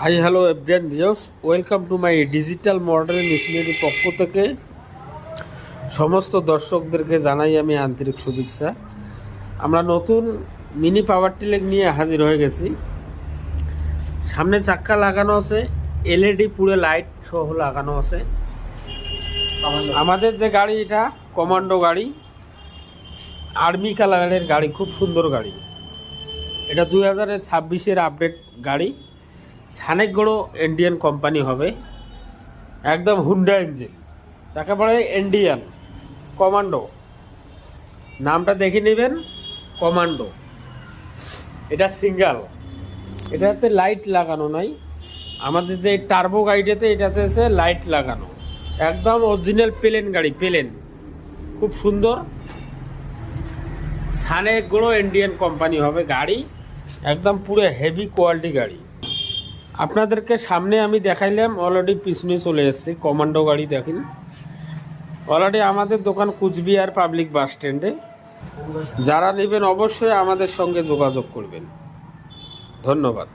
Hi hello everyone viewers, welcome to my digital model machinery পক্ষ থেকে সমস্ত দর্শকদেরকে জানাই আমি আন্তরিক শুভেচ্ছা। আমরা নতুন মিনি পাওয়ার টিলার নিয়ে হাজির হয়ে গেছি। সামনে চাক্কা লাগানো আছে, এলইডি পুরো লাইট সহ লাগানো আছে। আমাদের যে গাড়ি, এটা কমান্ডো গাড়ি, আর্মি কালারের গাড়ি, খুব সুন্দর গাড়ি। এটা 2026-এর আপডেট গাড়ি। অনেকগুলো ইন্ডিয়ান কোম্পানি হবে, একদম হুন্ডা ইঞ্জিন, তাকে বলে ইন্ডিয়ান কমান্ডো। নামটা দেখে নেবেন, কমান্ডো। এটা সিঙ্গেল, এটাতে লাইট লাগানো নাই। আমাদের যে টার্বো গাড়িটাতে এটাতে আছে লাইট লাগানো। একদম অরিজিনাল প্লেন গাড়ি, প্লেন, খুব সুন্দর। অনেকগুলো ইন্ডিয়ান কোম্পানি হবে গাড়ি, একদম পুরো হেভি কোয়ালিটি গাড়ি। আপনাদেরকে সামনে আমি দেখাইলাম, অলরেডি পিছনে চলে এসেছি। কমান্ডো গাড়ি দেখেন, অলরেডি আমাদের দোকান কুচবিহার পাবলিক বাস স্ট্যান্ডে। যারা নেবেন অবশ্যই আমাদের সঙ্গে যোগাযোগ করবেন। ধন্যবাদ।